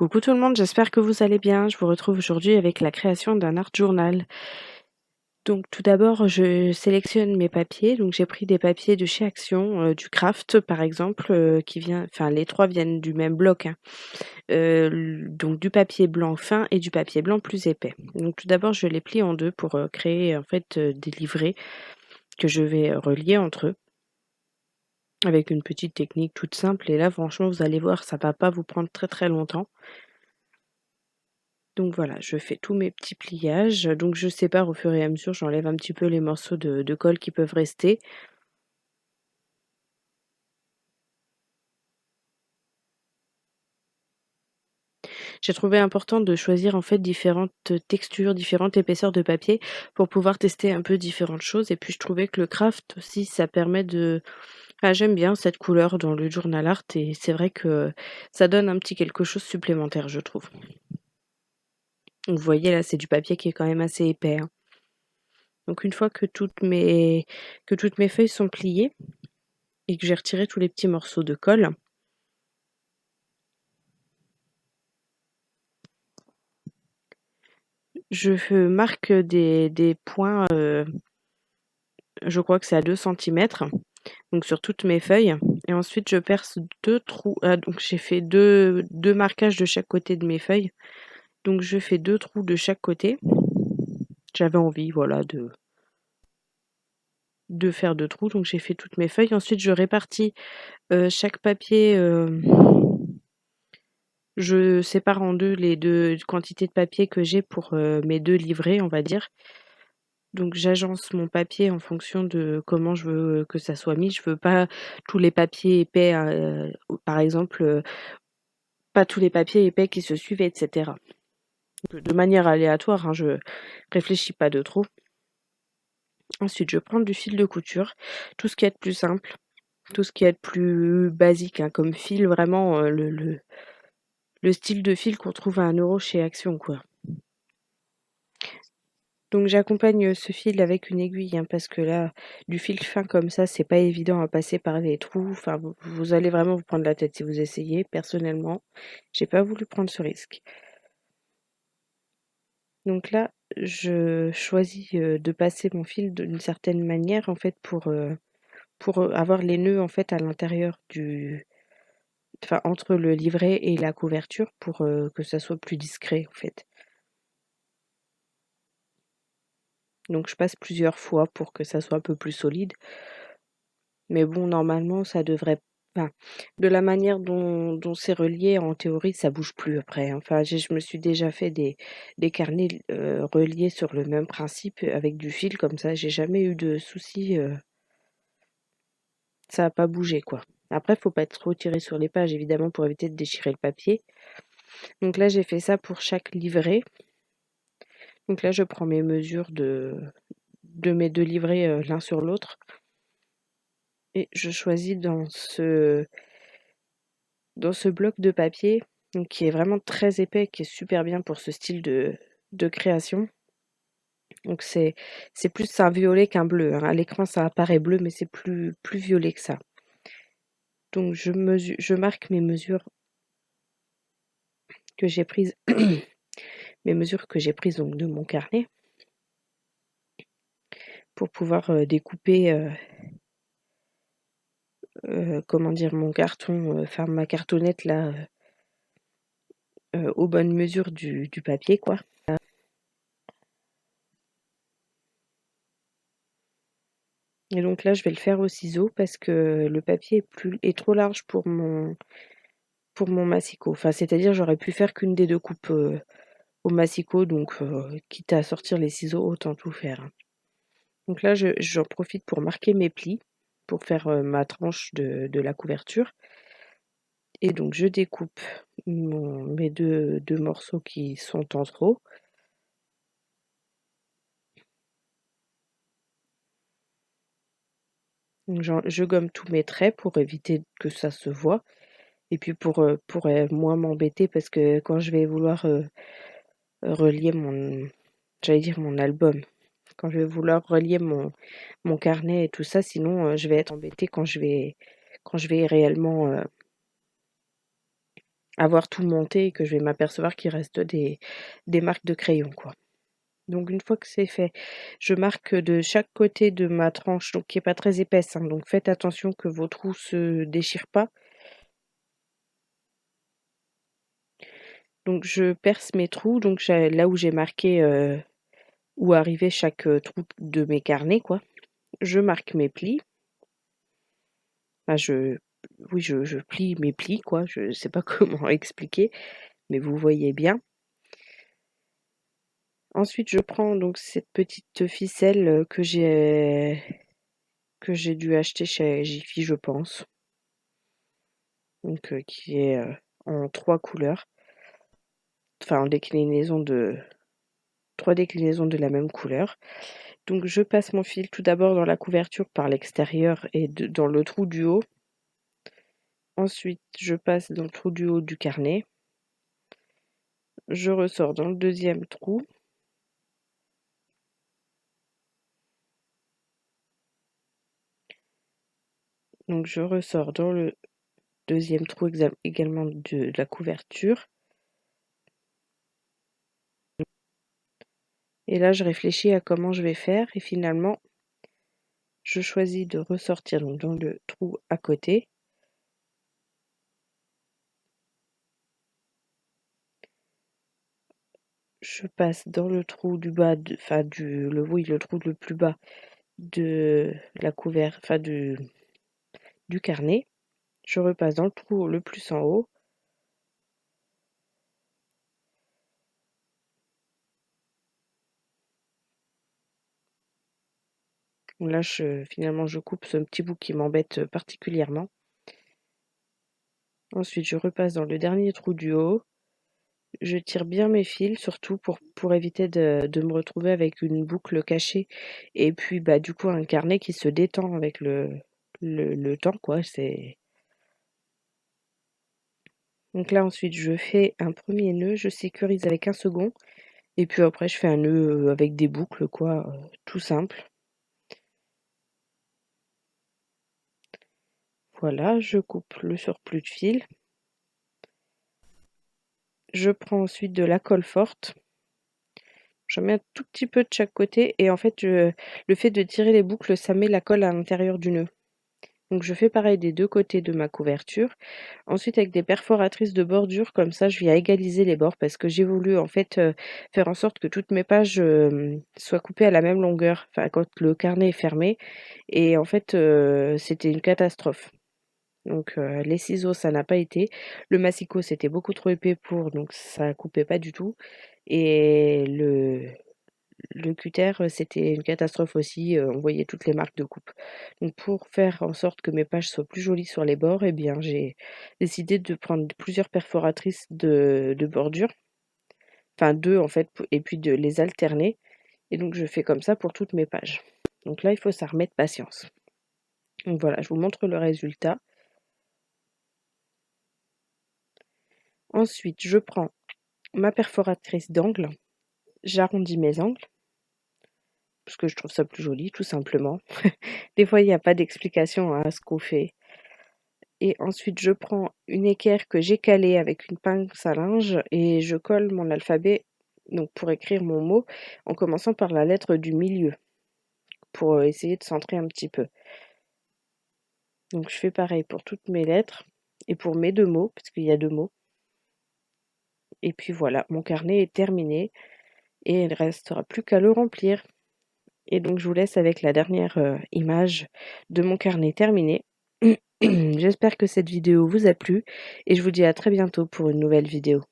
Coucou tout le monde, j'espère que vous allez bien. Je vous retrouve aujourd'hui avec la création d'un art journal. Donc tout d'abord, je sélectionne mes papiers. Donc j'ai pris des papiers de chez Action, du Craft par exemple, les 3 viennent du même bloc, hein. Donc du papier blanc fin et du papier blanc plus épais. Donc tout d'abord, je les plie en 2 pour, créer en fait, des livrets que je vais, relier entre eux avec une petite technique toute simple et là franchement vous allez voir, ça va pas vous prendre très, très longtemps. Donc voilà, je fais tous mes petits pliages, donc je sépare au fur et à mesure, j'enlève un petit peu les morceaux de colle qui peuvent rester. J'ai trouvé important de choisir en fait différentes textures, différentes épaisseurs de papier pour pouvoir tester un peu différentes choses et puis je trouvais que le craft aussi ça permet de j'aime bien cette couleur dans le journal art et c'est vrai que ça donne un petit quelque chose supplémentaire, je trouve. Donc vous voyez là, c'est du papier qui est quand même assez épais, hein. Donc une fois que toutes mes feuilles sont pliées et que j'ai retiré tous les petits morceaux de colle. Je marque des points, je crois que c'est à 2 centimètres, donc sur toutes mes feuilles et ensuite je perce 2 trous, donc j'ai fait deux marquages de chaque côté de mes feuilles, donc je fais 2 trous de chaque côté. J'avais envie, voilà, de faire 2 trous, donc j'ai fait toutes mes feuilles. Ensuite je répartis, chaque papier, je sépare en 2 les 2 quantités de papier que j'ai pour, mes 2 livrets, on va dire. Donc j'agence mon papier en fonction de comment je veux que ça soit mis. Je veux pas tous les papiers épais, par exemple, pas tous les papiers épais qui se suivent et cetera. De manière aléatoire, hein, je réfléchis pas de trop. Ensuite, je prends du fil de couture, tout ce qui est de plus simple, tout ce qui est de plus basique, hein, comme fil vraiment, le style de fil qu'on trouve à 1 € chez Action, quoi. Donc j'accompagne, ce fil avec une aiguille, hein, parce que là, du fil fin comme ça, c'est pas évident à passer par les trous. Enfin, vous allez vraiment vous prendre la tête si vous essayez. Personnellement, j'ai pas voulu prendre ce risque. Donc là, je choisis, de passer mon fil d'une certaine manière, en fait, pour avoir les nœuds, en fait, à l'intérieur entre le livret et la couverture pour, que ça soit plus discret, en fait. Donc je passe plusieurs fois pour que ça soit un peu plus solide. Mais bon, normalement, ça devrait enfin, de la manière dont c'est relié, en théorie, ça bouge plus après, hein. Enfin, je me suis déjà fait des carnets, reliés sur le même principe, avec du fil comme ça, j'ai jamais eu de soucis, ça a pas bougé, quoi. Après, faut pas trop tirer sur les pages, évidemment, pour éviter de déchirer le papier. Donc là, j'ai fait ça pour chaque livret. Donc là, je prends mes mesures de mes 2 livrets, l'un sur l'autre et je choisis dans ce bloc de papier, donc qui est vraiment très épais, qui est super bien pour ce style de création. Donc c'est plus un violet qu'un bleu, hein. À l'écran, ça apparaît bleu, mais c'est plus violet que ça. Donc je marque mes mesures que j'ai prises mes mesures que j'ai prises donc de mon carnet pour pouvoir, découper, comment dire? Mon carton, enfin ma cartonnette là, aux bonnes mesures du papier, quoi. Et donc là, je vais le faire au ciseau parce que le papier est trop large pour mon massicot. Enfin, c'est-à-dire, j'aurais pu faire qu'une des 2 coupes, au massicot, donc quitte à sortir les ciseaux, autant tout faire, hein. Donc là, j'en profite pour marquer mes plis, pour faire, ma tranche de la couverture et donc je découpe mes deux morceaux qui sont en trop. Donc je gomme tous mes traits pour éviter que ça se voie et puis pour moins m'embêter parce que quand je vais vouloir, relier j'allais dire mon album. Quand je vais vouloir relier mon carnet et tout ça, sinon, je vais être embêtée quand je vais réellement, avoir tout monté et que je vais m'apercevoir qu'il reste des marques de crayon, quoi. Donc une fois que c'est fait, je marque de chaque côté de ma tranche, donc qui est pas très épaisse, hein, donc faites attention que vos trous se déchirent pas. Donc je perce mes trous, donc là où j'ai marqué où arrivait chaque trou de mes carnets, quoi. Je marque mes plis. Enfin, je plie mes plis, quoi. Je sais pas comment expliquer, mais vous voyez bien. Ensuite, je prends donc cette petite ficelle que j'ai dû acheter chez Jiffy, je pense. Donc qui est en 3 couleurs, enfin en déclinaison de 3 déclinaisons de la même couleur. Donc je passe mon fil tout d'abord dans la couverture par l'extérieur et dans le trou du haut. Ensuite, je passe dans le trou du haut du carnet. Je ressors dans le deuxième trou. Donc je ressors dans le deuxième trou également de la couverture. Et là, je réfléchis à comment je vais faire et finalement, je choisis de ressortir donc dans le trou à côté. Je passe dans le trou du bas, le trou le plus bas de la couverture, du carnet. Je repasse dans le trou le plus en haut. Là, finalement, je coupe ce petit bout qui m'embête particulièrement. Ensuite, je repasse dans le dernier trou du haut. Je tire bien mes fils, surtout pour éviter de me retrouver avec une boucle cachée. Et puis, bah, du coup, un carnet qui se détend avec le temps, quoi. Donc là, ensuite, je fais un premier nœud, je sécurise avec un second. Et puis après, je fais un nœud avec des boucles, quoi, tout simple. Voilà, je coupe le surplus de fil. Je prends ensuite de la colle forte. J'en mets un tout petit peu de chaque côté et en fait, le fait de tirer les boucles, ça met la colle à l'intérieur du nœud. Donc je fais pareil des 2 côtés de ma couverture. Ensuite avec des perforatrices de bordure, comme ça je viens égaliser les bords parce que j'ai voulu en fait, faire en sorte que toutes mes pages, soient coupées à la même longueur, enfin quand le carnet est fermé et en fait, c'était une catastrophe. Donc les ciseaux, ça n'a pas été. Le massicot, c'était beaucoup trop épais donc ça coupait pas du tout et le cutter, c'était une catastrophe aussi, on voyait toutes les marques de coupe. Donc pour faire en sorte que mes pages soient plus jolies sur les bords, eh bien j'ai décidé de prendre plusieurs perforatrices de bordure, enfin 2 en fait et puis de les alterner et donc je fais comme ça pour toutes mes pages. Donc là, il faut s'armer de patience. Donc voilà, je vous montre le résultat. Ensuite, je prends ma perforatrice d'angle, j'arrondis mes angles parce que je trouve ça plus joli tout simplement. Des fois, il n'y a pas d'explication à ce qu'on fait. Et ensuite, je prends une équerre que j'ai calée avec une pince à linge et je colle mon alphabet donc pour écrire mon mot en commençant par la lettre du milieu pour essayer de centrer un petit peu. Donc je fais pareil pour toutes mes lettres et pour mes 2 mots, parce qu'il y a 2 mots. Et puis voilà, mon carnet est terminé et il ne restera plus qu'à le remplir. Et donc je vous laisse avec la dernière image de mon carnet terminé. J'espère que cette vidéo vous a plu et je vous dis à très bientôt pour une nouvelle vidéo.